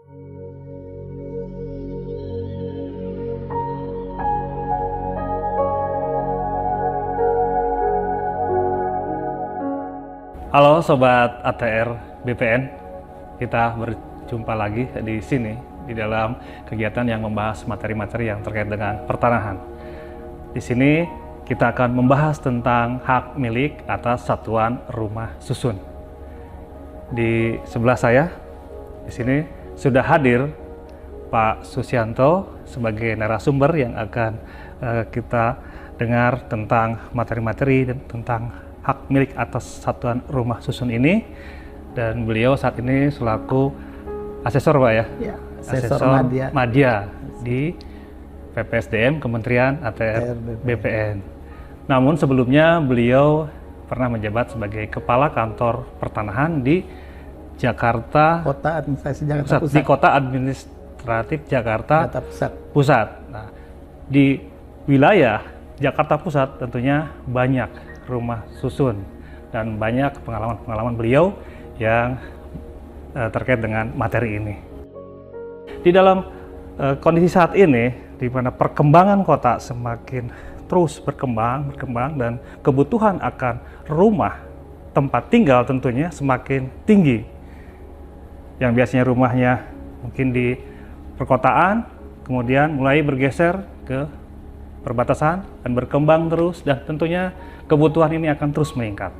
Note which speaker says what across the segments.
Speaker 1: Halo Sobat ATR BPN, kita berjumpa lagi di sini di dalam kegiatan yang membahas materi-materi yang terkait dengan pertanahan. Di sini kita akan membahas tentang hak milik atas satuan rumah susun. Di sebelah saya, di sini sudah hadir Pak Susianto sebagai narasumber yang akan kita dengar tentang materi-materi dan tentang hak milik atas satuan rumah susun ini, dan beliau saat ini selaku asesor Pak ya?
Speaker 2: Ya,
Speaker 1: asesor Madya di PPSDM Kementerian ATR BPN. Namun sebelumnya beliau pernah menjabat sebagai Kepala Kantor Pertanahan di Jakarta
Speaker 2: Kota Administrasi Jakarta Pusat.
Speaker 1: Di Kota Administratif Jakarta Pusat. Nah, di wilayah Jakarta Pusat tentunya banyak rumah susun dan banyak pengalaman-pengalaman beliau yang terkait dengan materi ini. Di dalam kondisi saat ini, di mana perkembangan kota semakin terus berkembang dan kebutuhan akan rumah tempat tinggal tentunya semakin tinggi. Yang biasanya rumahnya mungkin di perkotaan, kemudian mulai bergeser ke perbatasan dan berkembang terus, dan tentunya kebutuhan ini akan terus meningkat.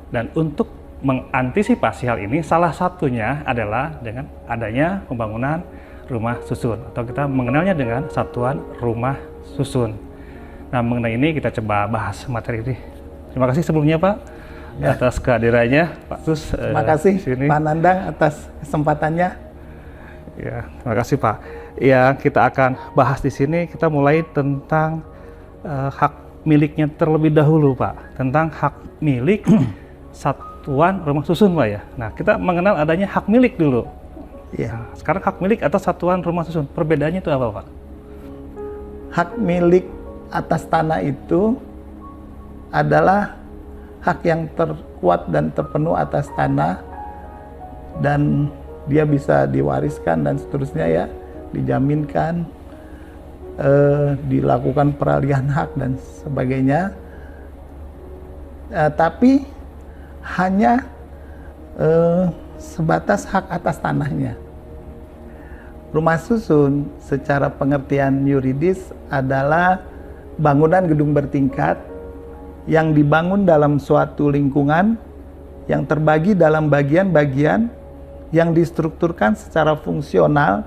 Speaker 1: Dan untuk mengantisipasi hal ini, salah satunya adalah dengan adanya pembangunan rumah susun, atau kita mengenalnya dengan satuan rumah susun. Nah, mengenai ini kita coba bahas materi ini. Terima kasih sebelumnya Pak atas kehadirannya, Pak Sus.
Speaker 2: Terima kasih Pak Nandang atas kesempatannya.
Speaker 1: Ya, terima kasih Pak. Yang kita akan bahas di sini, kita mulai tentang hak miliknya terlebih dahulu Pak, tentang hak milik satuan rumah susun Pak ya. Nah, kita mengenal adanya hak milik dulu.
Speaker 2: Iya.
Speaker 1: Nah, sekarang hak milik atas satuan rumah susun, perbedaannya itu apa Pak?
Speaker 2: Hak milik atas tanah itu adalah hak yang terkuat dan terpenuh atas tanah, dan dia bisa diwariskan dan seterusnya ya, dijaminkan, dilakukan peralihan hak dan sebagainya, tapi hanya sebatas hak atas tanahnya. Rumah susun secara pengertian yuridis adalah bangunan gedung bertingkat yang dibangun dalam suatu lingkungan yang terbagi dalam bagian-bagian yang distrukturkan secara fungsional,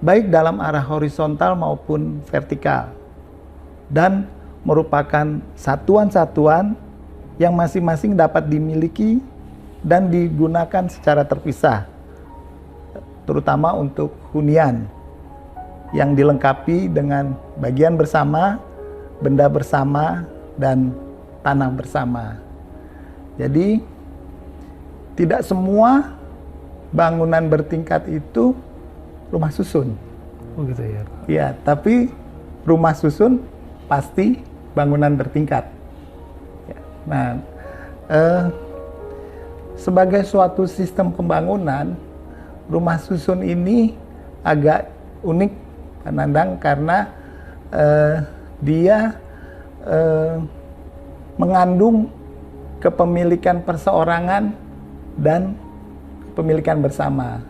Speaker 2: baik dalam arah horizontal maupun vertikal, dan merupakan satuan-satuan yang masing-masing dapat dimiliki dan digunakan secara terpisah, terutama untuk hunian yang dilengkapi dengan bagian bersama, benda bersama, dan tanah bersama. Jadi tidak semua bangunan bertingkat itu rumah susun.
Speaker 1: Oh gitu ya Pak.
Speaker 2: Ya, tapi rumah susun pasti bangunan bertingkat. Ya. Nah, sebagai suatu sistem pembangunan, rumah susun ini agak unik Pak Nandang, karena dia mengandung kepemilikan perseorangan dan kepemilikan bersama.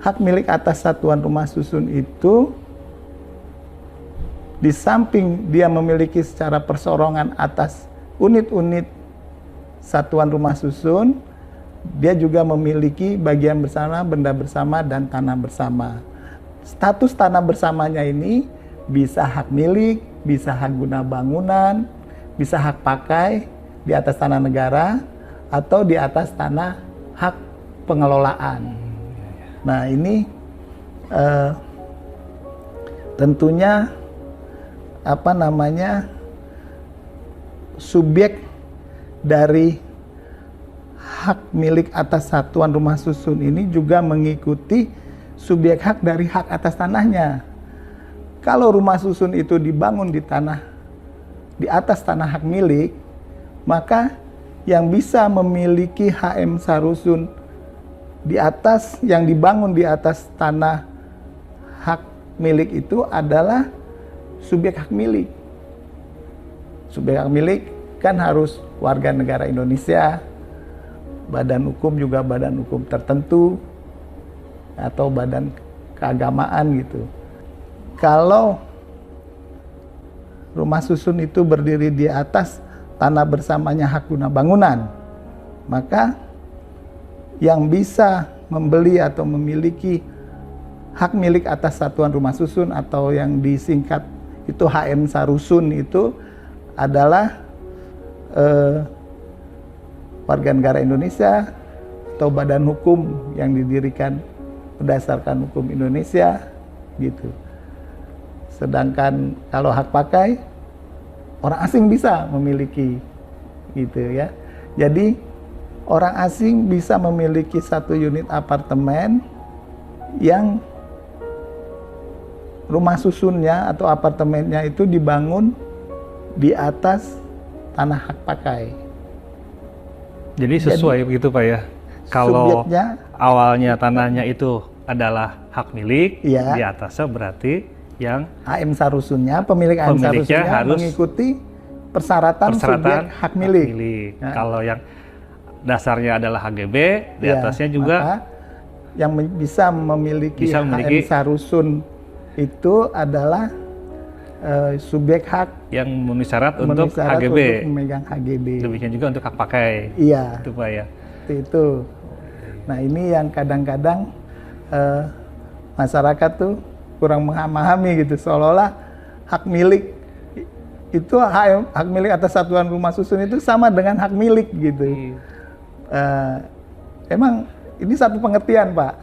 Speaker 2: Hak milik atas satuan rumah susun itu, di samping dia memiliki secara perseorangan atas unit-unit satuan rumah susun, dia juga memiliki bagian bersama, benda bersama, dan tanah bersama. Status tanah bersamanya ini bisa hak milik, bisa hak guna bangunan, bisa hak pakai di atas tanah negara, atau di atas tanah hak pengelolaan. Nah, ini tentunya subjek dari hak milik atas satuan rumah susun ini juga mengikuti subjek hak dari hak atas tanahnya. Kalau rumah susun itu dibangun di atas tanah hak milik, maka yang bisa memiliki HM Sarusun di atas yang dibangun di atas tanah hak milik itu adalah subjek hak milik. Subjek hak milik kan harus warga negara Indonesia, badan hukum juga badan hukum tertentu, atau badan keagamaan gitu. Kalau rumah susun itu berdiri di atas tanah bersamanya hak guna bangunan, maka yang bisa membeli atau memiliki hak milik atas satuan rumah susun atau yang disingkat itu HM Sarusun itu adalah warga negara Indonesia atau badan hukum yang didirikan berdasarkan hukum Indonesia gitu. Sedangkan kalau hak pakai, orang asing bisa memiliki gitu ya. Jadi orang asing bisa memiliki satu unit apartemen yang rumah susunnya atau apartemennya itu dibangun di atas tanah hak pakai.
Speaker 1: Jadi sesuai begitu Pak ya? Kalau awalnya tanahnya itu adalah hak milik,
Speaker 2: ya,
Speaker 1: di atasnya berarti yang
Speaker 2: HM Sarusunnya, pemilik HM Sarusunnya harus mengikuti persyaratan subjek hak milik.
Speaker 1: Nah, kalau yang dasarnya adalah HGB, di atasnya juga
Speaker 2: yang bisa memiliki HM Sarusun itu adalah subjek hak
Speaker 1: yang memenuhi syarat untuk HGB.
Speaker 2: Untuk memegang HGB.
Speaker 1: Demikian juga untuk hak pakai.
Speaker 2: Iya.
Speaker 1: Itu Pak ya.
Speaker 2: Itu. Nah ini yang kadang-kadang masyarakat tuh kurang memahami gitu, seolah-olah hak milik itu hak milik atas satuan rumah susun itu sama dengan hak milik gitu. Emang ini satu pengertian Pak,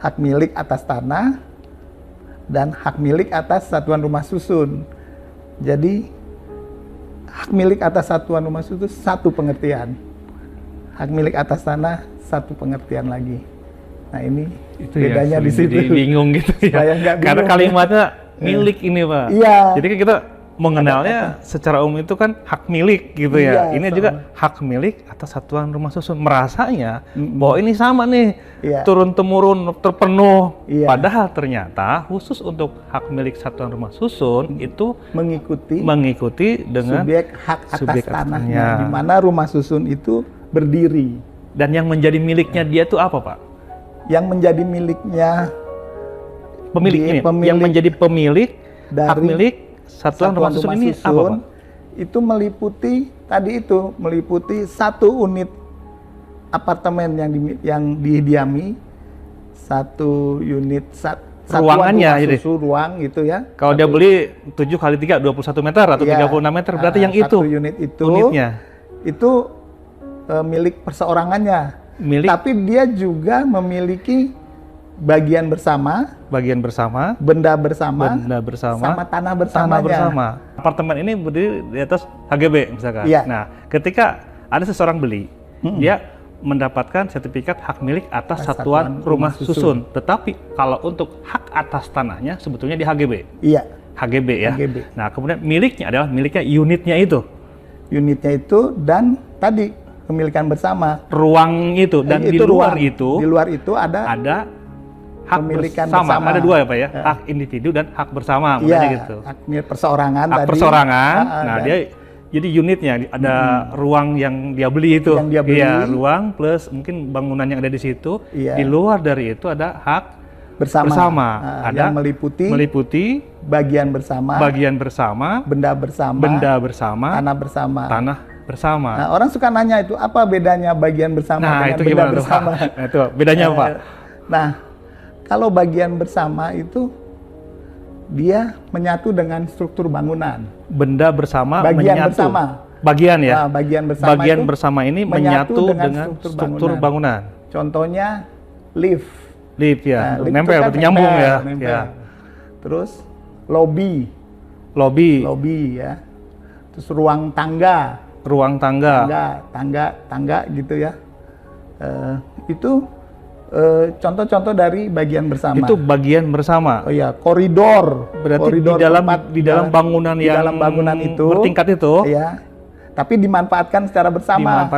Speaker 2: hak milik atas tanah dan hak milik atas satuan rumah susun. Jadi hak milik atas satuan rumah susun satu pengertian, hak milik atas tanah satu pengertian lagi. Nah ini itu bedanya di situ.
Speaker 1: Jadi bingung gitu ya. Karena kalimatnya milik ini Pak.
Speaker 2: Iya.
Speaker 1: Jadi kan kita mengenalnya secara umum itu kan hak milik gitu ya. Ini juga hak milik atas satuan rumah susun. Merasanya bahwa ini sama nih, turun-temurun terpenuh. Padahal ternyata khusus untuk hak milik satuan rumah susun itu mengikuti dengan
Speaker 2: subjek hak atas tanahnya, di mana rumah susun itu berdiri.
Speaker 1: Dan yang menjadi miliknya dia itu apa Pak?
Speaker 2: Yang menjadi miliknya
Speaker 1: yang menjadi pemilik dari hak milik satuan rumah susun ini apa Pak?
Speaker 2: Itu meliputi satu unit apartemen yang didiami, satu unit
Speaker 1: ruangannya
Speaker 2: jadi ruang itu ya.
Speaker 1: Kalau dia beli 7 kali 3 21 meter atau 36 meter berarti yang itu
Speaker 2: unit itu
Speaker 1: unitnya
Speaker 2: itu milik perseorangannya. Tapi dia juga memiliki bagian bersama, benda bersama, sama tanah bersama.
Speaker 1: Apartemen ini berdiri di atas HGB misalkan. Nah, ketika ada seseorang beli, dia mendapatkan sertifikat hak milik atas satuan rumah susun. Tetapi kalau untuk hak atas tanahnya sebetulnya di HGB.
Speaker 2: Iya.
Speaker 1: HGB ya. HGB. Nah, kemudian miliknya adalah miliknya unitnya itu.
Speaker 2: Unitnya itu dan tadi pemilikan bersama.
Speaker 1: Ruang itu dan di luar itu
Speaker 2: ada
Speaker 1: hak bersama. Ada dua ya Pak ya, hak individu dan hak bersama, makanya gitu.
Speaker 2: Hak milik perseorangan
Speaker 1: hak
Speaker 2: tadi.
Speaker 1: Perseorangan. Nah, dia jadi unitnya ada ruang yang dia beli itu. Iya, ruang plus mungkin bangunan yang ada di situ. Di luar dari itu ada hak bersama. Ada
Speaker 2: yang meliputi bagian bersama, benda bersama, tanah bersama. Nah, orang suka nanya itu apa bedanya bagian bersama dengan
Speaker 1: itu
Speaker 2: benda bersama?
Speaker 1: Nah, itu bedanya Pak.
Speaker 2: Nah, kalau bagian bersama itu dia menyatu dengan struktur bangunan.
Speaker 1: Benda bersama
Speaker 2: bagian
Speaker 1: menyatu.
Speaker 2: Bersama.
Speaker 1: Bagian ya.
Speaker 2: Nah,
Speaker 1: bagian bersama ini menyatu dengan struktur bangunan.
Speaker 2: Contohnya lift.
Speaker 1: Lift ya.
Speaker 2: Nah,
Speaker 1: nempel berarti nyambung ya. Ya.
Speaker 2: Terus lobby ya. Terus ruang tangga gitu ya. Itu contoh-contoh dari bagian bersama.
Speaker 1: Itu bagian bersama.
Speaker 2: Oh iya, koridor.
Speaker 1: Berarti di dalam bangunan itu bertingkat itu.
Speaker 2: Iya. Tapi dimanfaatkan secara bersama.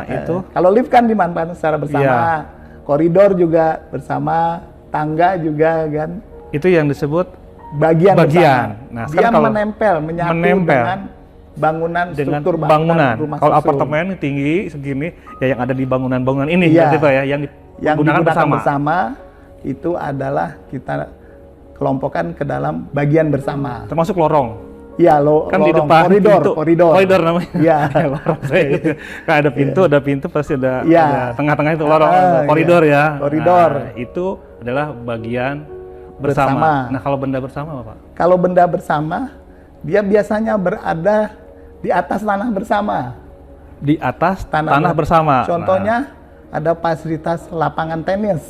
Speaker 1: Itu.
Speaker 2: Kalau lift kan dimanfaatkan secara bersama. koridor juga bersama, tangga juga kan.
Speaker 1: Itu yang disebut
Speaker 2: bagian.
Speaker 1: Nah,
Speaker 2: dia menempel, menyatu dengan bangunan, struktur bangunan rumah
Speaker 1: kalau
Speaker 2: susun.
Speaker 1: apartemen tinggi segini, ya yang ada di bangunan-bangunan ini,
Speaker 2: iya,
Speaker 1: berarti Pak ya, yang digunakan
Speaker 2: bersama itu adalah kita kelompokkan ke dalam bagian bersama.
Speaker 1: Termasuk lorong.
Speaker 2: Iya,
Speaker 1: kan
Speaker 2: lorong,
Speaker 1: di depan
Speaker 2: koridor
Speaker 1: namanya.
Speaker 2: Iya.
Speaker 1: Lorong saya itu. Kan ada pintu pasti ada tengah-tengah itu lorong, koridor ya.
Speaker 2: Koridor.
Speaker 1: Nah, itu adalah bagian bersama. Nah, kalau benda bersama apa, Pak?
Speaker 2: Kalau benda bersama, dia biasanya berada di atas tanah bersama.
Speaker 1: Di atas tanah bersama.
Speaker 2: Contohnya ada fasilitas lapangan tenis.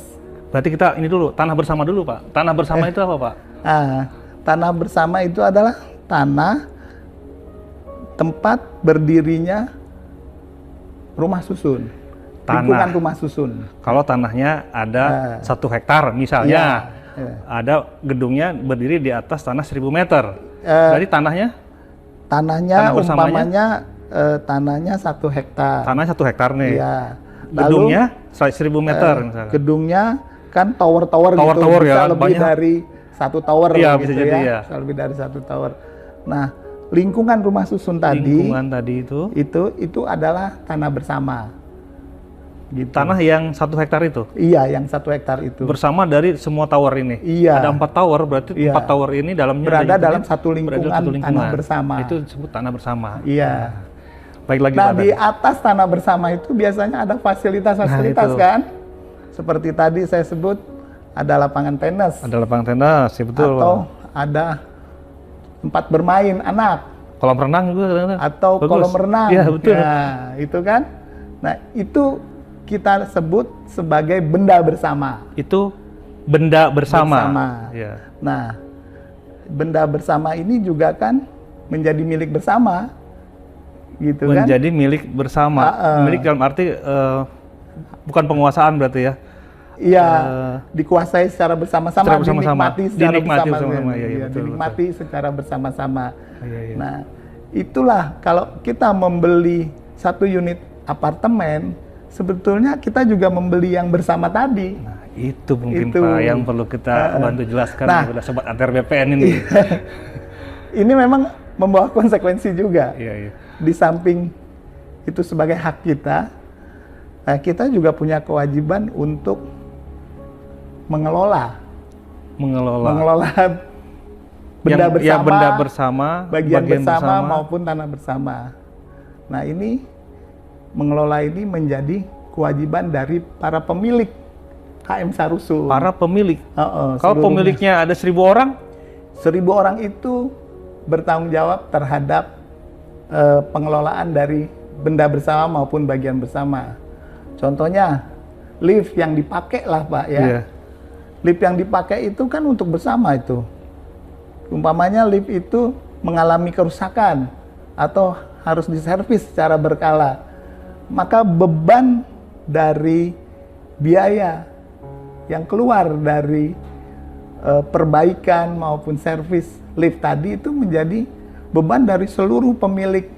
Speaker 1: Berarti kita ini dulu, tanah bersama dulu, Pak. Tanah bersama itu apa, Pak?
Speaker 2: Tanah bersama itu adalah tanah tempat berdirinya rumah susun. Lingkungan rumah susun.
Speaker 1: Kalau tanahnya ada 1 hektar misalnya, ada gedungnya berdiri di atas tanah 1000 meter. Berarti tanah
Speaker 2: umpamanya tanahnya 1 hektar.
Speaker 1: Tanah 1 hektar nih.
Speaker 2: Iya.
Speaker 1: Gedungnya 1000 meter misalnya.
Speaker 2: Gedungnya kan tower-tower gitu, bisa lebih dari 1 tower gitu, bisa jadi ya. Bisa lebih dari 1 tower. Nah, lingkungan rumah susun tadi itu adalah tanah bersama. Gitu.
Speaker 1: Tanah yang 1 hektar itu?
Speaker 2: Iya, yang 1 hektar itu.
Speaker 1: Bersama dari semua tower ini?
Speaker 2: Iya.
Speaker 1: Ada 4 tower, berarti 4 tower ini dalamnya
Speaker 2: berada dalam satu lingkungan tanah bersama.
Speaker 1: Itu disebut tanah bersama.
Speaker 2: Iya.
Speaker 1: Baik lagi,
Speaker 2: nah, di atas tanah bersama itu biasanya ada fasilitas-fasilitas kan? Seperti tadi saya sebut, ada lapangan tenis.
Speaker 1: Ada lapangan tenis, ya betul.
Speaker 2: Atau ada tempat bermain anak.
Speaker 1: Kolam renang juga.
Speaker 2: Atau kolam renang.
Speaker 1: Iya, betul.
Speaker 2: Ya, itu kan. Nah, itu kita sebut sebagai benda bersama.
Speaker 1: Itu benda bersama.
Speaker 2: Ya. Nah, benda bersama ini juga kan menjadi milik bersama. Gitu kan?
Speaker 1: Menjadi milik bersama. Milik dalam arti bukan penguasaan berarti ya.
Speaker 2: Iya, dikuasai secara bersama-sama, dinikmati secara bersama-sama.
Speaker 1: Iya,
Speaker 2: dinikmati secara bersama-sama. Nah, itulah kalau kita membeli 1 unit apartemen, sebetulnya kita juga membeli yang bersama tadi.
Speaker 1: Nah, itu mungkin Pak yang perlu kita bantu jelaskan kepada sobat ATR BPN ini.
Speaker 2: Ini memang membawa konsekuensi juga.
Speaker 1: Iya.
Speaker 2: Di samping itu sebagai hak kita, kita juga punya kewajiban untuk mengelola benda bersama, bagian bersama maupun tanah bersama. Nah, ini mengelola ini menjadi kewajiban dari para pemilik HM Sarusun.
Speaker 1: Para pemilik. Kalau pemiliknya ada 1000 orang,
Speaker 2: 1000 orang itu bertanggung jawab terhadap pengelolaan dari benda bersama maupun bagian bersama. Contohnya lift yang dipakai lah, Pak ya. Yeah. Lift yang dipakai itu kan untuk bersama itu. Umpamanya lift itu mengalami kerusakan atau harus diservis secara berkala, maka beban dari biaya yang keluar dari perbaikan maupun servis lift tadi itu menjadi beban dari seluruh pemilik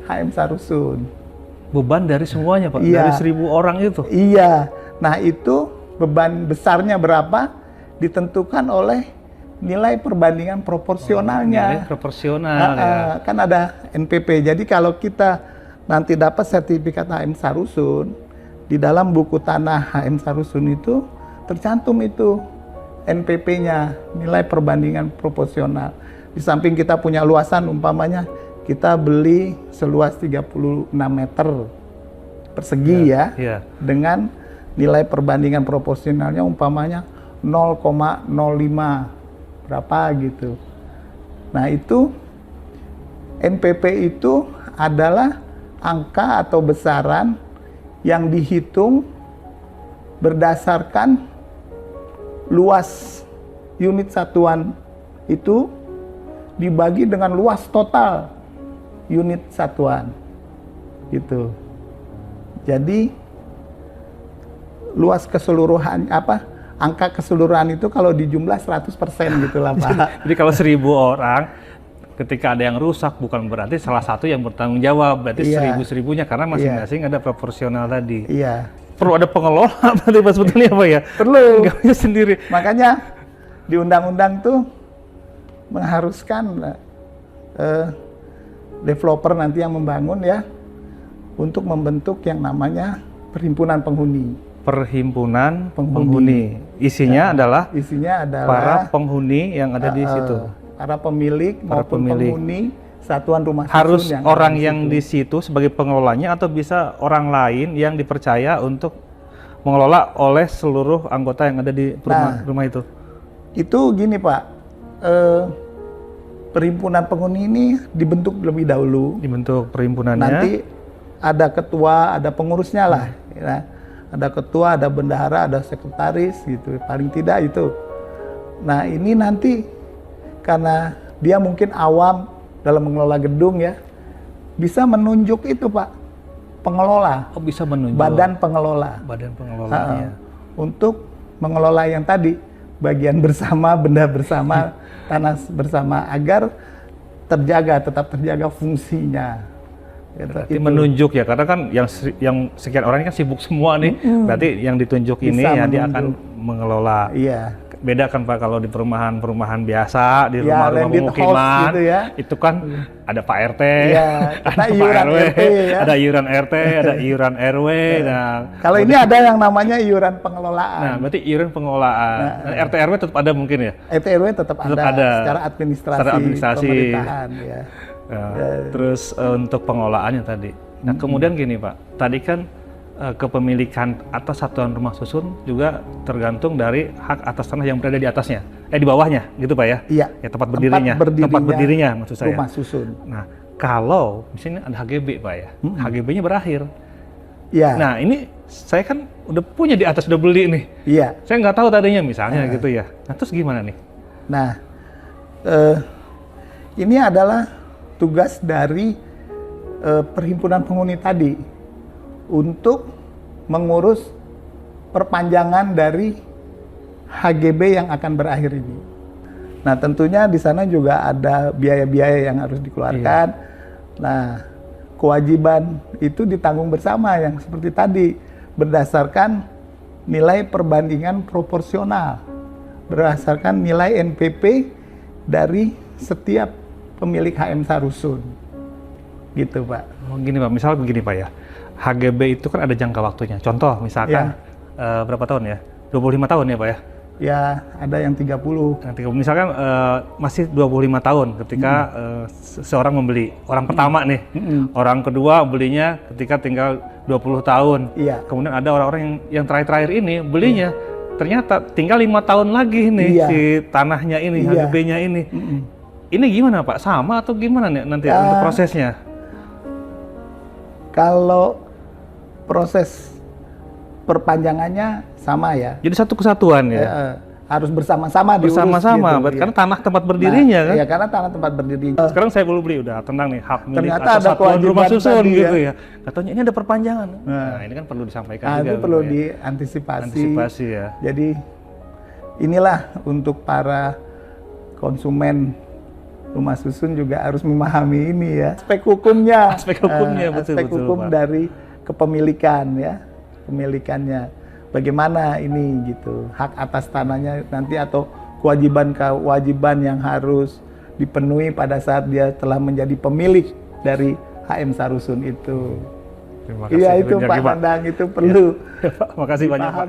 Speaker 2: HM Sarusun.
Speaker 1: Beban dari semuanya, Pak?
Speaker 2: Iya.
Speaker 1: Dari 1000 orang itu?
Speaker 2: Iya. Nah, itu beban besarnya berapa ditentukan oleh nilai perbandingan proporsionalnya.
Speaker 1: Nilai proporsional ya.
Speaker 2: Kan ada NPP. Jadi kalau kita nanti dapat sertifikat HM Sarusun, di dalam buku tanah HM Sarusun itu tercantum itu NPP-nya, nilai perbandingan proporsional. Di samping kita punya luasan, umpamanya kita beli seluas 36 meter persegi ya. Dengan nilai perbandingan proporsionalnya umpamanya 0,05 berapa gitu. Nah, itu NPP itu adalah angka atau besaran yang dihitung berdasarkan luas unit satuan itu dibagi dengan luas total unit satuan gitu. Jadi luas keseluruhan angka keseluruhan itu kalau dijumlah 100% gitu lah, Pak.
Speaker 1: Jadi kalau 1000 orang ketika ada yang rusak bukan berarti salah satu yang bertanggung jawab, berarti 1000-1000-nya karena masing-masing ada proporsional tadi.
Speaker 2: Iya.
Speaker 1: perlu ada pengelola berarti Pak sebetulnya Pak ya?
Speaker 2: Perlu.
Speaker 1: Nggak bisa sendiri.
Speaker 2: Makanya di undang-undang tuh mengharuskan developer nanti yang membangun ya untuk membentuk yang namanya perhimpunan penghuni.
Speaker 1: Perhimpunan penghuni. Isinya adalah para penghuni yang ada di situ.
Speaker 2: Para pemilik maupun penghuni satuan rumah susun.
Speaker 1: Harus orang yang di situ sebagai pengelolanya atau bisa orang lain yang dipercaya untuk mengelola oleh seluruh anggota yang ada di rumah itu?
Speaker 2: Itu gini Pak, perhimpunan penghuni ini dibentuk lebih dahulu.
Speaker 1: Dibentuk perhimpunannya.
Speaker 2: Nanti ada ketua, ada pengurusnya lah. Ya. Ada ketua, ada bendahara, ada sekretaris gitu. Paling tidak itu. Nah ini nanti karena dia mungkin awam dalam mengelola gedung ya, bisa menunjuk itu Pak, pengelola.
Speaker 1: Oh bisa menunjuk.
Speaker 2: Badan pengelola.
Speaker 1: Badan pengelolanya.
Speaker 2: Untuk mengelola yang tadi, bagian bersama, benda bersama, tanah bersama, agar tetap terjaga fungsinya.
Speaker 1: Berarti menunjuk ya, karena kan yang sekian orang ini kan sibuk semua nih, berarti yang ditunjuk
Speaker 2: bisa
Speaker 1: ini ya dia
Speaker 2: menunjuk.
Speaker 1: akan mengelola.
Speaker 2: Iya.
Speaker 1: Beda kan Pak kalau di perumahan biasa, di rumah-rumah
Speaker 2: landed
Speaker 1: pemukiman,
Speaker 2: house gitu ya.
Speaker 1: itu kan ada Pak RT,
Speaker 2: ada
Speaker 1: Pak
Speaker 2: iuran
Speaker 1: RW,
Speaker 2: RT ya.
Speaker 1: ada iuran RT, ada iuran RW. Nah,
Speaker 2: kalau ini ada yang namanya iuran pengelolaan.
Speaker 1: Nah, berarti iuran pengelolaan. RT RW tetap ada mungkin ya?
Speaker 2: RT RW tetap ada secara administrasi pemerintahan ya.
Speaker 1: Nah, terus untuk pengelolaannya tadi. Nah, kemudian gini Pak, tadi kan kepemilikan atas satuan rumah susun juga tergantung dari hak atas tanah yang berada di atasnya, di bawahnya, gitu Pak ya?
Speaker 2: Iya.
Speaker 1: Ya tempat berdirinya maksud saya.
Speaker 2: Rumah susun.
Speaker 1: Nah, kalau di sini ada HGB Pak ya, HGB-nya berakhir.
Speaker 2: Iya.
Speaker 1: Nah ini saya kan udah punya di atas, udah beli nih.
Speaker 2: Iya.
Speaker 1: Saya nggak tahu tadinya misalnya gitu ya. Nah terus gimana nih?
Speaker 2: Nah, ini adalah tugas dari perhimpunan penghuni tadi untuk mengurus perpanjangan dari HGB yang akan berakhir ini. Nah, tentunya di sana juga ada biaya-biaya yang harus dikeluarkan. Iya. Nah, kewajiban itu ditanggung bersama yang seperti tadi berdasarkan nilai perbandingan proporsional, berdasarkan nilai NPP dari setiap pemilik HM Sarusun. Gitu, Pak.
Speaker 1: Oh, gini Pak, misal begini Pak ya. HGB itu kan ada jangka waktunya. Contoh misalkan berapa tahun ya? 25 tahun ya Pak ya?
Speaker 2: Ya, ada yang 30.
Speaker 1: Misalkan masih 25 tahun ketika seorang membeli. Orang pertama nih. Orang kedua belinya ketika tinggal 20 tahun.
Speaker 2: Iya.
Speaker 1: Kemudian ada orang-orang yang terakhir-terakhir ini belinya ternyata tinggal 5 tahun lagi nih si tanahnya ini, HGB-nya ini. Ini gimana Pak? Sama atau gimana nih nanti untuk prosesnya?
Speaker 2: Kalau proses perpanjangannya sama ya.
Speaker 1: Jadi satu kesatuan ya?
Speaker 2: Harus bersama-sama diurus.
Speaker 1: Bersama-sama, gitu, karena tanah tempat berdirinya kan?
Speaker 2: Iya, karena tanah tempat berdirinya.
Speaker 1: Sekarang saya belum beli, udah tenang nih, hak milik
Speaker 2: ternyata
Speaker 1: atau
Speaker 2: ada
Speaker 1: satuan rumah susun gitu
Speaker 2: ya.
Speaker 1: Katanya ini ada perpanjangan. Nah, ini kan perlu disampaikan juga.
Speaker 2: Itu perlu diantisipasi.
Speaker 1: Antisipasi ya.
Speaker 2: Jadi inilah untuk para konsumen rumah susun juga harus memahami ini ya. Aspek hukumnya.
Speaker 1: Aspek hukumnya,
Speaker 2: aspek hukum dari kepemilikan ya. Pemilikannya. Bagaimana ini gitu. Hak atas tanahnya nanti atau kewajiban yang harus dipenuhi pada saat dia telah menjadi pemilik dari HM Sarusun itu.
Speaker 1: Terima kasih.
Speaker 2: Iya itu Pak Nandang, itu perlu.
Speaker 1: Ya, Pak, makasih banyak Pak.